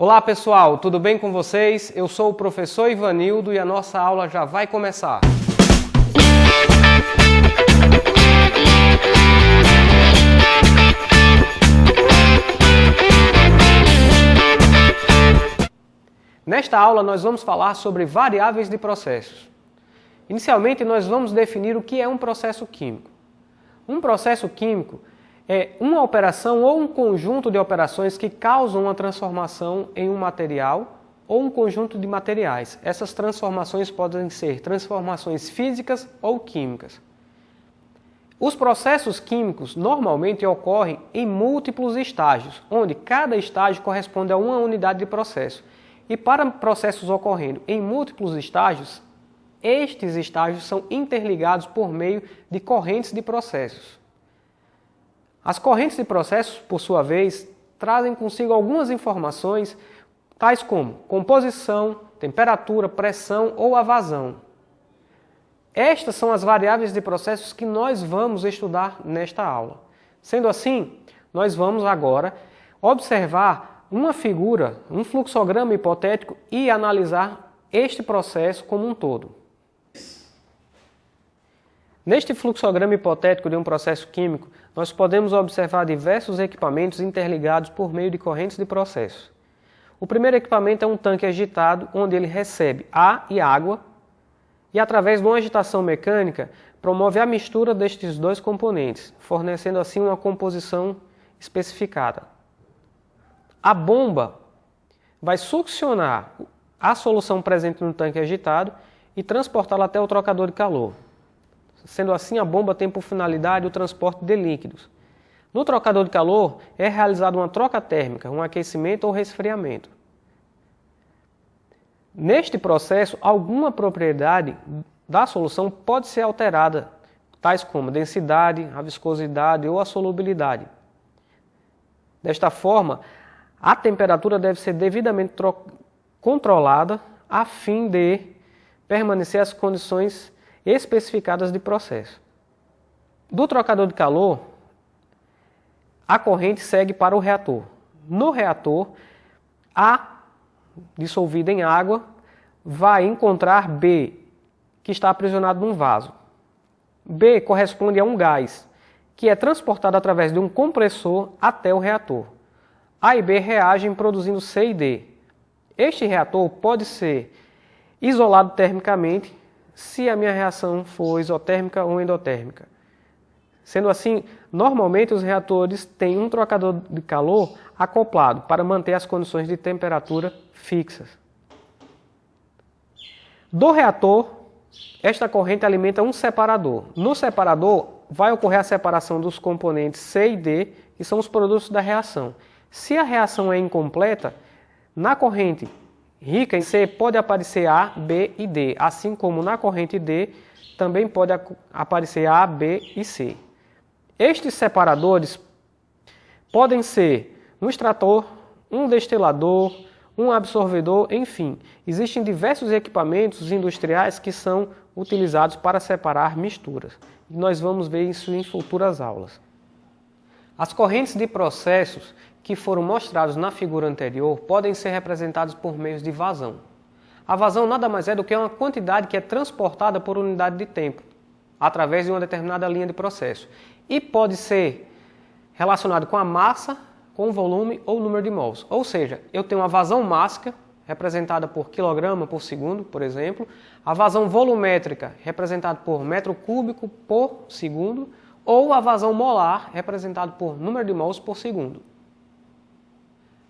Olá pessoal, tudo bem com vocês? Eu sou o professor Ivanildo e a nossa aula já vai começar. Nesta aula nós vamos falar sobre variáveis de processos. Inicialmente nós vamos definir o que é um processo químico. Um processo químico é uma operação ou um conjunto de operações que causam uma transformação em um material ou um conjunto de materiais. Essas transformações podem ser transformações físicas ou químicas. Os processos químicos normalmente ocorrem em múltiplos estágios, onde cada estágio corresponde a uma unidade de processo. E para processos ocorrendo em múltiplos estágios, estes estágios são interligados por meio de correntes de processos. As correntes de processos, por sua vez, trazem consigo algumas informações, tais como composição, temperatura, pressão ou a vazão. Estas são as variáveis de processos que nós vamos estudar nesta aula. Sendo assim, nós vamos agora observar uma figura, um fluxograma hipotético e analisar este processo como um todo. Neste fluxograma hipotético de um processo químico, nós podemos observar diversos equipamentos interligados por meio de correntes de processo. O primeiro equipamento é um tanque agitado, onde ele recebe ar e água e, através de uma agitação mecânica, promove a mistura destes dois componentes, fornecendo assim uma composição especificada. A bomba vai succionar a solução presente no tanque agitado e transportá-la até o trocador de calor. Sendo assim, a bomba tem por finalidade o transporte de líquidos. No trocador de calor é realizada uma troca térmica, um aquecimento ou resfriamento. Neste processo, alguma propriedade da solução pode ser alterada, tais como a densidade, a viscosidade ou a solubilidade. Desta forma, a temperatura deve ser devidamente controlada a fim de permanecer as condições especificadas de processo. Do trocador de calor, a corrente segue para o reator. No reator, A, dissolvida em água, vai encontrar B, que está aprisionado num vaso. B corresponde a um gás, que é transportado através de um compressor até o reator. A e B reagem produzindo C e D. Este reator pode ser isolado termicamente se a minha reação for isotérmica ou endotérmica. Sendo assim, normalmente os reatores têm um trocador de calor acoplado para manter as condições de temperatura fixas. Do reator, esta corrente alimenta um separador. No separador, vai ocorrer a separação dos componentes C e D, que são os produtos da reação. Se a reação é incompleta, na corrente rica em C pode aparecer A, B e D, assim como na corrente D também pode aparecer A, B e C. Estes separadores podem ser um extrator, um destilador, um absorvedor, enfim. Existem diversos equipamentos industriais que são utilizados para separar misturas. E nós vamos ver isso em futuras aulas. As correntes de processos que foram mostrados na figura anterior podem ser representados por meios de vazão. A vazão nada mais é do que uma quantidade que é transportada por unidade de tempo, através de uma determinada linha de processo. E pode ser relacionado com a massa, com o volume ou o número de mols. Ou seja, eu tenho uma vazão mássica, representada por quilograma por segundo, por exemplo, a vazão volumétrica, representada por metro cúbico por segundo, ou a vazão molar, representada por número de mols por segundo.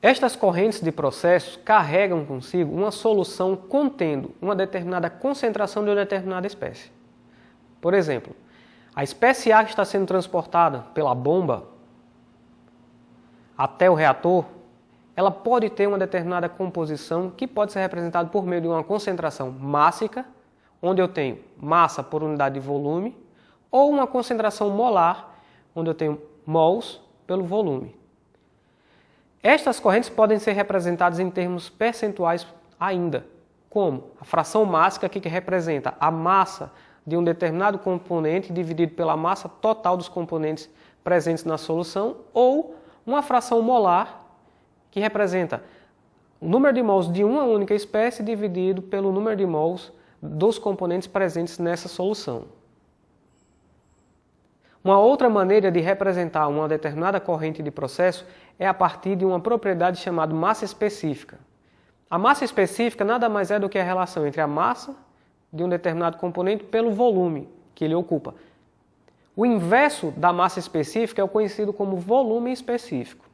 Estas correntes de processos carregam consigo uma solução contendo uma determinada concentração de uma determinada espécie. Por exemplo, a espécie A que está sendo transportada pela bomba até o reator, ela pode ter uma determinada composição que pode ser representada por meio de uma concentração mássica, onde eu tenho massa por unidade de volume, ou uma concentração molar, onde eu tenho mols pelo volume. Estas correntes podem ser representadas em termos percentuais ainda, como a fração mássica, que representa a massa de um determinado componente dividido pela massa total dos componentes presentes na solução, ou uma fração molar, que representa o número de mols de uma única espécie dividido pelo número de mols dos componentes presentes nessa solução. Uma outra maneira de representar uma determinada corrente de processo é a partir de uma propriedade chamada massa específica. A massa específica nada mais é do que a relação entre a massa de um determinado componente pelo volume que ele ocupa. O inverso da massa específica é o conhecido como volume específico.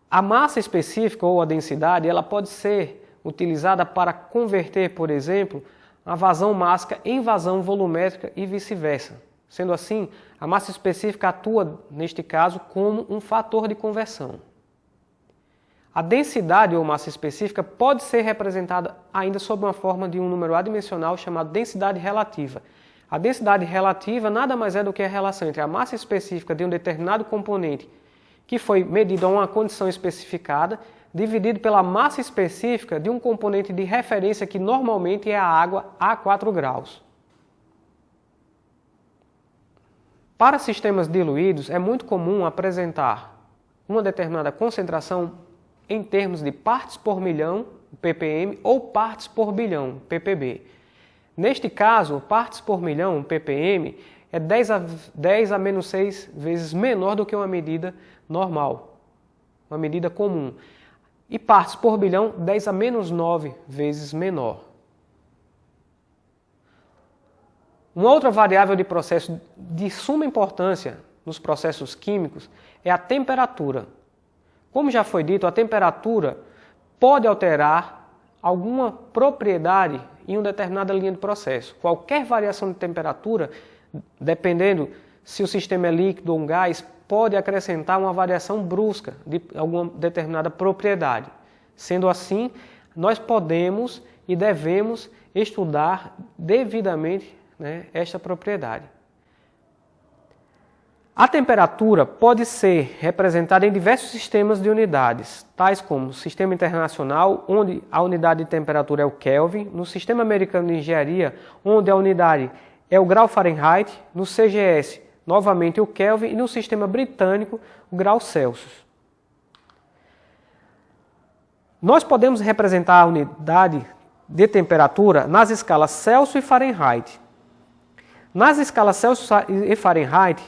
A massa específica ou a densidade, ela pode ser utilizada para converter, por exemplo, a vazão mássica em vazão volumétrica e vice-versa. Sendo assim, a massa específica atua, neste caso, como um fator de conversão. A densidade ou massa específica pode ser representada ainda sob uma forma de um número adimensional chamado densidade relativa. A densidade relativa nada mais é do que a relação entre a massa específica de um determinado componente que foi medido a uma condição especificada, dividido pela massa específica de um componente de referência que normalmente é a água a 4 graus. Para sistemas diluídos, é muito comum apresentar uma determinada concentração em termos de partes por milhão, ppm, ou partes por bilhão, ppb. Neste caso, partes por milhão, ppm, é 10 a menos 6 vezes menor do que uma medida normal, uma medida comum. E partes por bilhão, 10 a menos 9 vezes menor. Uma outra variável de processo de suma importância nos processos químicos é a temperatura. Como já foi dito, a temperatura pode alterar alguma propriedade em uma determinada linha de processo. Qualquer variação de temperatura, dependendo se o sistema é líquido ou um gás, pode acrescentar uma variação brusca de alguma determinada propriedade. Sendo assim, nós podemos e devemos estudar devidamente, esta propriedade. A temperatura pode ser representada em diversos sistemas de unidades, tais como o Sistema Internacional, onde a unidade de temperatura é o Kelvin, no Sistema Americano de Engenharia, onde a unidade é o grau Fahrenheit, no CGS, novamente o Kelvin, e no Sistema Britânico, o grau Celsius. Nós podemos representar a unidade de temperatura nas escalas Celsius e Fahrenheit. Nas escalas Celsius e Fahrenheit,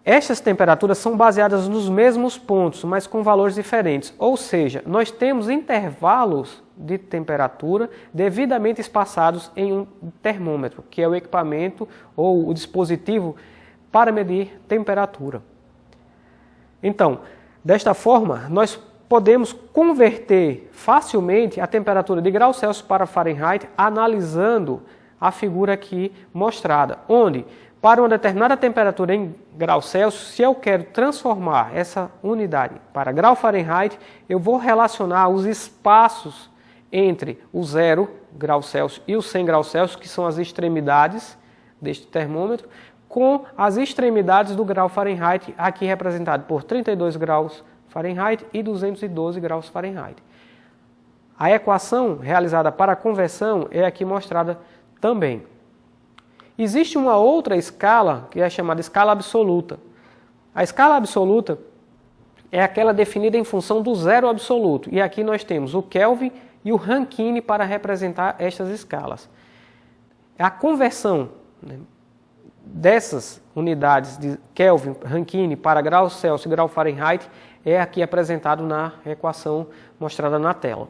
estas temperaturas são baseadas nos mesmos pontos, mas com valores diferentes. Ou seja, nós temos intervalos de temperatura devidamente espaçados em um termômetro, que é o equipamento ou o dispositivo para medir temperatura. Então, desta forma, nós podemos converter facilmente a temperatura de grau Celsius para Fahrenheit analisando a figura aqui mostrada, onde para uma determinada temperatura em grau Celsius, se eu quero transformar essa unidade para grau Fahrenheit, eu vou relacionar os espaços entre o 0 grau Celsius e o 100 graus Celsius, que são as extremidades deste termômetro, com as extremidades do grau Fahrenheit, aqui representado por 32 graus Fahrenheit e 212 graus Fahrenheit. A equação realizada para a conversão é aqui mostrada também. Existe uma outra escala, que é chamada escala absoluta. A escala absoluta é aquela definida em função do zero absoluto. E aqui nós temos o Kelvin e o Rankine para representar estas escalas. A conversão dessas unidades de Kelvin, Rankine para grau Celsius e grau Fahrenheit é aqui apresentado na equação mostrada na tela.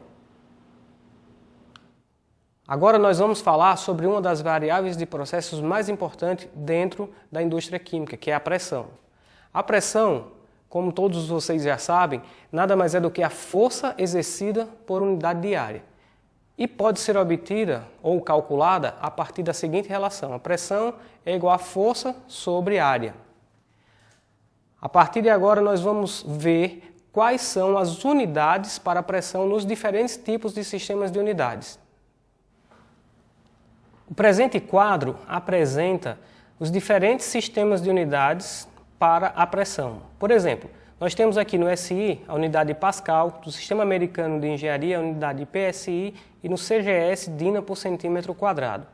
Agora nós vamos falar sobre uma das variáveis de processos mais importantes dentro da indústria química, que é a pressão. A pressão, como todos vocês já sabem, nada mais é do que a força exercida por unidade de área. E pode ser obtida ou calculada a partir da seguinte relação: a pressão é igual a força sobre área. A partir de agora nós vamos ver quais são as unidades para a pressão nos diferentes tipos de sistemas de unidades. O presente quadro apresenta os diferentes sistemas de unidades para a pressão. Por exemplo, nós temos aqui no SI a unidade de Pascal, do Sistema Americano de Engenharia a unidade de PSI e no CGS Dina por centímetro quadrado.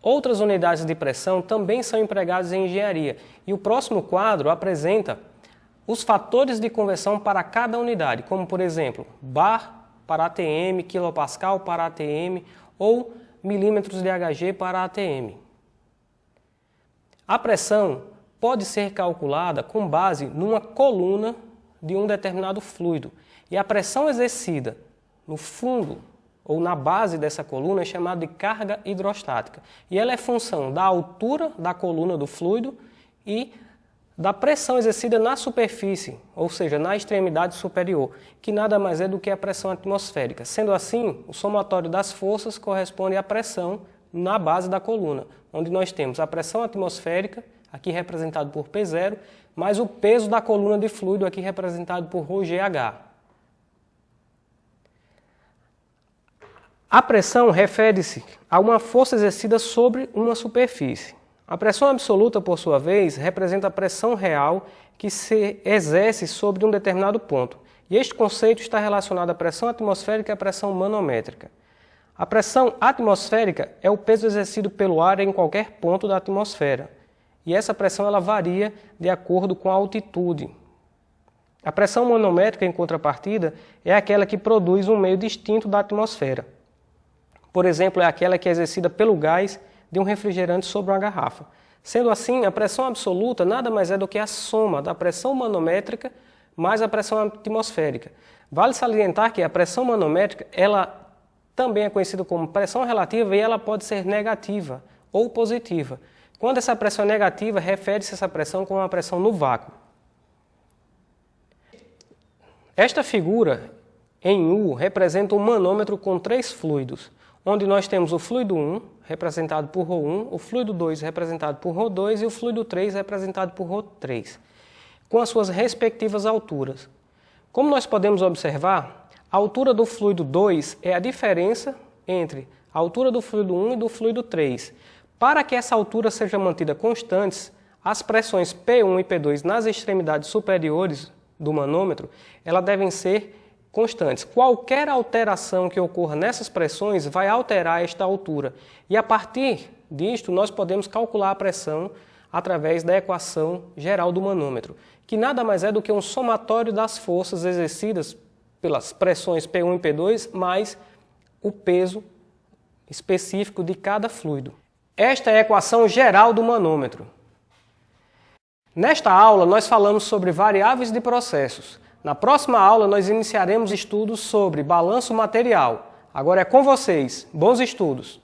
Outras unidades de pressão também são empregadas em engenharia e o próximo quadro apresenta os fatores de conversão para cada unidade, como por exemplo, bar para ATM, quilopascal para ATM ou milímetros de Hg para ATM. A pressão pode ser calculada com base numa coluna de um determinado fluido e a pressão exercida no fundo ou na base dessa coluna é chamada de carga hidrostática e ela é função da altura da coluna do fluido e da pressão exercida na superfície, ou seja, na extremidade superior, que nada mais é do que a pressão atmosférica. Sendo assim, o somatório das forças corresponde à pressão na base da coluna, onde nós temos a pressão atmosférica, aqui representado por P0, mais o peso da coluna de fluido, aqui representado por ρgh. A pressão refere-se a uma força exercida sobre uma superfície. A pressão absoluta, por sua vez, representa a pressão real que se exerce sobre um determinado ponto. E este conceito está relacionado à pressão atmosférica e à pressão manométrica. A pressão atmosférica é o peso exercido pelo ar em qualquer ponto da atmosfera. E essa pressão ela varia de acordo com a altitude. A pressão manométrica, em contrapartida, é aquela que produz um meio distinto da atmosfera. Por exemplo, é aquela que é exercida pelo gás de um refrigerante sobre uma garrafa. Sendo assim, a pressão absoluta nada mais é do que a soma da pressão manométrica mais a pressão atmosférica. Vale salientar que a pressão manométrica ela também é conhecida como pressão relativa e ela pode ser negativa ou positiva. Quando essa pressão é negativa, refere-se a essa pressão como uma pressão no vácuo. Esta figura em U representa um manômetro com 3 fluidos, onde nós temos o fluido 1, representado por ρ1, o fluido 2, representado por ρ2 e o fluido 3, representado por ρ3, com as suas respectivas alturas. Como nós podemos observar, a altura do fluido 2 é a diferença entre a altura do fluido 1 e do fluido 3. Para que essa altura seja mantida constantes, as pressões P1 e P2 nas extremidades superiores do manômetro, elas devem ser constantes. Qualquer alteração que ocorra nessas pressões vai alterar esta altura. E a partir disto, nós podemos calcular a pressão através da equação geral do manômetro, que nada mais é do que um somatório das forças exercidas pelas pressões P1 e P2 mais o peso específico de cada fluido. Esta é a equação geral do manômetro. Nesta aula, nós falamos sobre variáveis de processos. Na próxima aula, nós iniciaremos estudos sobre balanço material. Agora é com vocês. Bons estudos!